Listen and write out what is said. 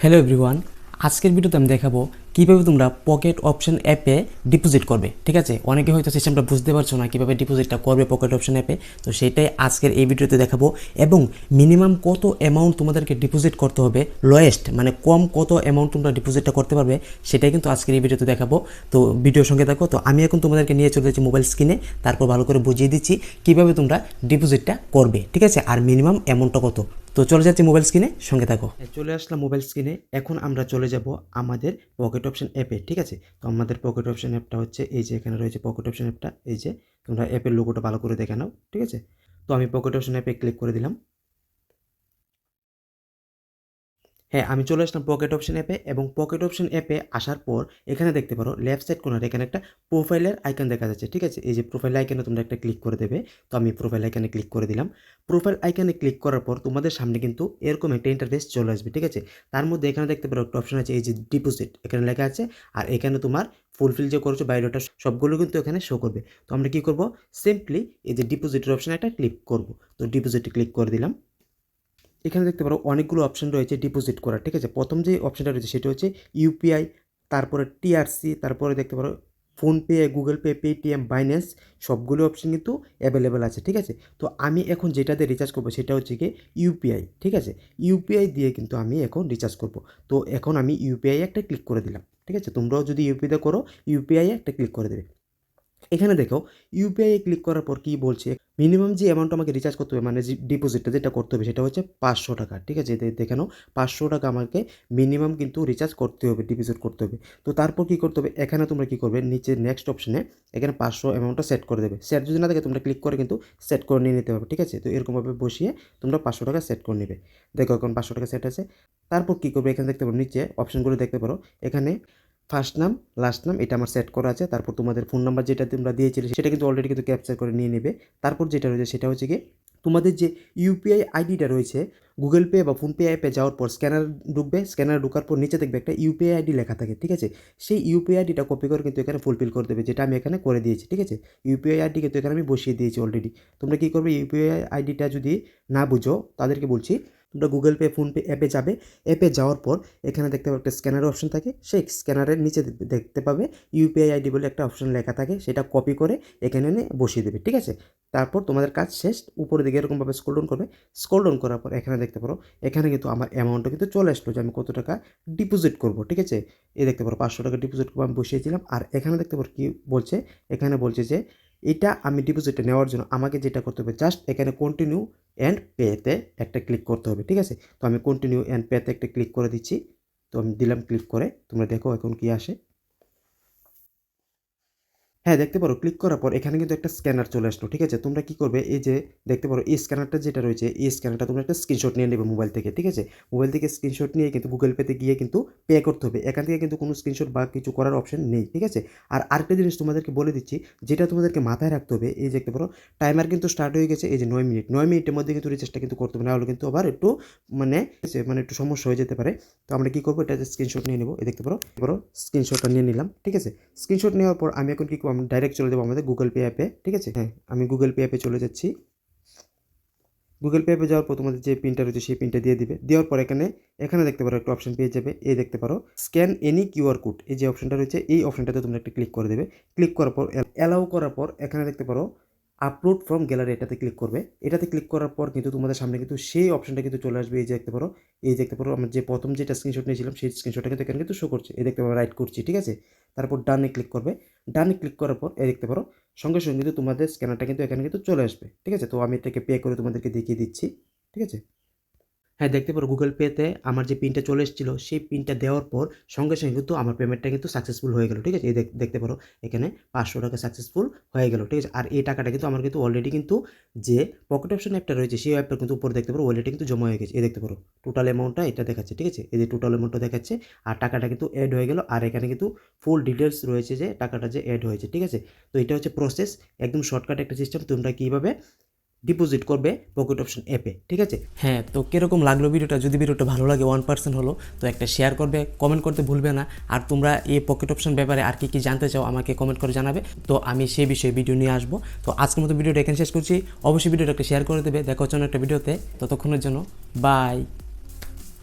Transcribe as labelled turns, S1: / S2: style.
S1: Hello everyone, আজকের ভিডিওতে আমি দেখাবো কীভাবে তোমরা পকেট অপশন অ্যাপে ডিপোজিট করবে। ঠিক আছে, অনেকে হয়তো সিস্টেমটা বুঝতে পারছো না কীভাবে ডিপোজিটটা করবে পকেট অপশন অ্যাপে। তো সেটাই আজকের এই ভিডিওতে দেখাবো এবং মিনিমাম কত অ্যামাউন্ট তোমাদেরকে ডিপোজিট করতে হবে, লোয়েস্ট মানে কম কত অ্যামাউন্ট তোমরা ডিপোজিটটা করতে পারবে সেটাই কিন্তু আজকের এই ভিডিওতে দেখাবো। তো ভিডিওর সঙ্গে থাকো। তো আমি এখন তোমাদেরকে নিয়ে চলে যাচ্ছি মোবাইল স্ক্রিনে, তারপর ভালো করে বুঝিয়ে দিচ্ছি কীভাবে তোমরা ডিপোজিটটা করবে। ঠিক আছে, আর মিনিমাম অ্যামাউন্টটা কত। তো চলে যাচ্ছি মোবাইল স্ক্রিনে, সঙ্গে থাকো। চলে আসলাম মোবাইল স্ক্রিনে। এখন আমরা চলে যাব আমাদের পকেট অপশন অ্যাপে। ঠিক আছে, তো আমাদের পকেট অপশন অ্যাপটা হচ্ছে এই যে এখানে রয়েছে পকেট অপশন অ্যাপটা। এই যে তোমরা অ্যাপের লোগোটা ভালো করে দেখে নাও। ঠিক আছে, তো আমি পকেট অপশন অ্যাপে ক্লিক করে দিলাম। হ্যাঁ, আমি চলে আসলাম পকেট অপশন অ্যাপে এবং পকেট অপশন অ্যাপে আসার পর এখানে দেখতে পারো লেফট সাইড কর্নারে এখানে একটা প্রোফাইলের আইকন দেখা যাচ্ছে। ঠিক আছে, এই যে প্রোফাইল আইকনে তোমরা একটা ক্লিক করে দেবে। তো আমি প্রোফাইল আইকনে ক্লিক করে দিলাম। প্রোফাইল আইকনে ক্লিক করার পর তোমাদের সামনে কিন্তু এরকম একটা ইন্টারফেস চলে আসবে। ঠিক আছে, তার মধ্যে এখানে দেখতে পারো একটা অপশন আছে এই যে ডিপোজিট, এখানে লেখা আছে। আর এখানে তোমার ফুলফিল যে করেছো বায়োডাটা সবগুলো কিন্তু এখানে শো করবে। তো আমরা কী করবো, সিম্পলি এই যে ডিপোজিটের অপশানে একটা ক্লিক করব। তো ডিপোজিটে ক্লিক করে দিলাম। এখানে দেখতে পারো অনেকগুলো অপশন রয়েছে ডিপোজিট করার। ঠিক আছে, প্রথম যে অপশনটা রয়েছে সেটা হচ্ছে ইউপিআই, তারপরে টিআরসি, তারপরে দেখতে পারো PhonePe, Google pay, Paytm, Binance, সবগুলো অপশন কিন্তু অ্যাভেলেবেল আছে। ঠিক আছে, তো আমি এখন যেটাতে রিচার্জ করবো সেটা হচ্ছে কি ইউপিআই। ঠিক আছে, ইউপিআই দিয়ে কিন্তু আমি এখন রিচার্জ করব। তো এখন আমি ইউপিআই একটা ক্লিক করে দিলাম। ঠিক আছে, তোমরাও যদি ইউপিআইতে করো ইউপিআই একটা ক্লিক করে দেবে। এখানে দেখো ইউপিআই ক্লিক করার পর কী বলছে, মিনিমাম যে অ্যামাউন্ট আমাকে রিচার্জ করতে হবে মানে যে ডিপোজিটটা যেটা করতে হবে সেটা হচ্ছে 500 টাকা। ঠিক আছে, দেখে নাও 500 টাকা আমাকে মিনিমাম কিন্তু রিচার্জ করতে হবে, ডিপোজিট করতে হবে। তো তারপর কী করতে হবে, এখানে তোমরা কী করবে, নিচে নেক্সট অপশনে এখানে 500 অ্যামাউন্টটা সেট করে দেবে। সেট যদি না থাকে তোমরা ক্লিক করে কিন্তু সেট করে নিয়ে নিতে পারবে। ঠিক আছে, তো এরকমভাবে বসিয়ে তোমরা 500 টাকা সেট করে নেবে। দেখো এখন 500 টাকা সেট আছে। তারপর কী করবে, এখানে দেখতে পারো নিচে অপশনগুলো দেখতে পারো, এখানে ফার্স্ট নাম, লাস্ট নাম এটা আমার সেট করা আছে। তারপর তোমাদের ফোন নাম্বার যেটা তোমরা দিয়েছিলে সেটা কিন্তু অলরেডি কিন্তু ক্যাপচার করে নিয়ে নেবে। তারপর যেটা রয়েছে সেটা হচ্ছে কি তোমাদের যে ইউপিআই আইডিটা রয়েছে, গুগল পে বা ফোনপে অ্যাপে যাওয়ার পর স্ক্যানার ঢুকবে, স্ক্যানার ঢোকার পর নিচে দেখবে একটা ইউপিআই আইডি লেখা থাকে। ঠিক আছে, সেই ইউপিআই আইডিটা কপি করে কিন্তু এখানে ফুলফিল করে দেবে, যেটা আমি এখানে করে দিয়েছি। ঠিক আছে, ইউপিআই আইডি কিন্তু এখানে আমি বসিয়ে দিয়েছি অলরেডি। তোমরা কী করবে, ইউপিআই আইডিটা যদি না বুঝো তাদেরকে বলছি, তোমরা গুগল পে, ফোনপে অ্যাপে যাবে। অ্যাপে যাওয়ার পর এখানে দেখতে পাবে একটা স্ক্যানার অপশন থাকে, সেই স্ক্যানারের নিচে দেখতে পাবে ইউপিআই আইডি বলে একটা অপশন লেখা থাকে, সেটা কপি করে এখানে এনে বসিয়ে দেবে। ঠিক আছে, তারপর তোমাদের কাজ শেষ। উপরের দিকে এরকমভাবে স্ক্রল ডাউন করবে। স্ক্রল ডাউন করার পর এখানে দেখতে পারো, এখানে কিন্তু আমার অ্যামাউন্টটা কিন্তু চলে আসলো যে আমি কত টাকা ডিপোজিট করব। ঠিক আছে, এই দেখতে পারো 500 টাকা ডিপোজিট করবো আমি বসিয়েছিলাম। আর এখানে দেখতে পারো কী বলছে, এখানে বলছে যে এটা আমি ডিপোজিটটা নেওয়ার জন্য আমাকে যেটা করতে হবে, জাস্ট এখানে কন্টিনিউ অ্যান্ড পেতে একটা ক্লিক করতে হবে। ঠিক আছে, তো আমি কন্টিনিউ অ্যান্ড পেতে একটা ক্লিক করে দিচ্ছি। তো আমি দিলাম ক্লিক করে, তোমরা দেখো এখন কি আসে। হ্যাঁ, দেখতে পারো ক্লিক করার পর এখানে কিন্তু একটা স্ক্যানার চলে আসলো। ঠিক আছে, তোমরা কি করবে, এই যে দেখতে পারো এই স্ক্যানারটা যেটা রয়েছে, এই স্ক্যানারটা তোমরা একটা স্ক্রিনশট নিয়ে নেবে মোবাইল থেকে। ঠিক আছে, মোবাইল থেকে স্ক্রিনশট নিয়ে কিন্তু গুগল পেতে গিয়ে কিন্তু পে করতে হবে। এখান থেকে কিন্তু কোনো স্ক্রিনশট বা কিছু করার অপশন নেই। ঠিক আছে, আর আরেকটা জিনিস তোমাদেরকে বলে দিচ্ছি, যেটা তোমাদেরকে মাথায় রাখতে হবে, এই যে দেখতে পারো টাইমার কিন্তু স্টার্ট হয়ে গেছে, এই যে 9 মিনিট, 9 মিনিটের মধ্যে কিন্তু রিচার্জটা কিন্তু করতে হবে, না হলে কিন্তু আবার একটু মানে একটু সমস্যা হয়ে যেতে পারে। তো আমরা কী করবো, এটা স্ক্রিনশট নিয়ে নেবো। এই দেখতে পারো স্ক্রিনশটটা নিয়ে নিলাম। ঠিক আছে, স্ক্রিনশট নেওয়ার পর আমি এখন কী করবো, আমি ডাইরেক্ট চলে যাবো আমাদের গুগল পে অ্যাপে। ঠিক আছে, হ্যাঁ আমি গুগল পে অ্যাপে চলে যাচ্ছি। গুগল পে অ্যাপে যাওয়ার পর তোমাদের যে পিনটা রয়েছে সেই পিনটা দিয়ে দিবে। দেওয়ার পর এখানে এখানে দেখতে পারো একটা অপশন পেয়ে যাবে, এই দেখতে পারো স্ক্যান এনি কিউআর কোড, এই যে অপশনটা রয়েছে এই অপশনটাতে তোমরা একটা ক্লিক করে দেবে। ক্লিক করার পর অ্যালাউ করার পর এখানে দেখতে পারো আপলোড ফ্রম গ্যালারি, এটাতে ক্লিক করবে। এটাতে ক্লিক করার পর কিন্তু তোমাদের সামনে কিন্তু সেই অপশনটা কিন্তু চলে আসবে। এই যে দেখতে পারো, এই দেখতে পারো আমার যে প্রথম যেটা স্ক্রিনশট নিয়েছিলাম সেই স্ক্রিনশটটা কিন্তু এখানে কিন্তু শো করছে। এই দেখতে পারো রাইট করছি। ঠিক আছে, তারপর ডানে ক্লিক করবে। ডানে ক্লিক করার পর এই দেখতে পারো সঙ্গে সঙ্গে কিন্তু তোমাদের স্ক্যানারটা কিন্তু এখানে কিন্তু চলে আসবে। ঠিক আছে, তো আমি এটাকে পে করে তোমাদেরকে দেখিয়ে দিচ্ছি। ঠিক আছে, হ্যাঁ দেখতে পারো গুগল পেতে আমার যে পিনটা চলে এসেছিলো সেই পিনটা দেওয়ার পর সঙ্গে সঙ্গে কিন্তু আমার পেমেন্টটা কিন্তু সাকসেসফুল হয়ে গেল। ঠিক আছে, এই দেখতে পারো এখানে 500 টাকা সাকসেসফুল হয়ে গেল। ঠিক আছে, আর এই টাকাটা কিন্তু আমার কিন্তু অলরেডি কিন্তু যে পকেট অপশন অ্যাপটা রয়েছে সেই অ্যাপটা কিন্তু উপরে দেখতে পারো অলরেডি কিন্তু জমা হয়ে গেছে। এই দেখতে পারো টোটাল অ্যামাউন্টটা এটা দেখাচ্ছে। ঠিক আছে, এই যে টোটাল অ্যামাউন্টটা দেখাচ্ছে আর টাকাটা কিন্তু অ্যাড হয়ে গেল। আর এখানে কিন্তু ফুল ডিটেলস রয়েছে যে টাকাটা যে অ্যাড হয়েছে। ঠিক আছে, তো এটা হচ্ছে প্রসেস, একদম শর্টকাট একটা সিস্টেম, তোমরা কীভাবে ডিপোজিট করবে পকেট অপশন অ্যাপে। ঠিক আছে, হ্যাঁ তো কীরকম লাগলো ভিডিওটা, যদি ভিডিওটা ভালো লাগে 1% হলো তো একটা শেয়ার করবে, কমেন্ট করতে ভুলবে না। আর তোমরা এই পকেট অপশন ব্যাপারে আর কি জানতে চাও আমাকে কমেন্ট করে জানাবে, তো আমি সেই বিষয়ে ভিডিও নিয়ে আসবো। তো আজকের মতো ভিডিওটা এখানে শেষ করছি। অবশ্যই ভিডিওটা একটা শেয়ার করে দেবে। দেখা হচ্ছে অন্য একটা ভিডিওতে, ততক্ষণের জন্য বাই।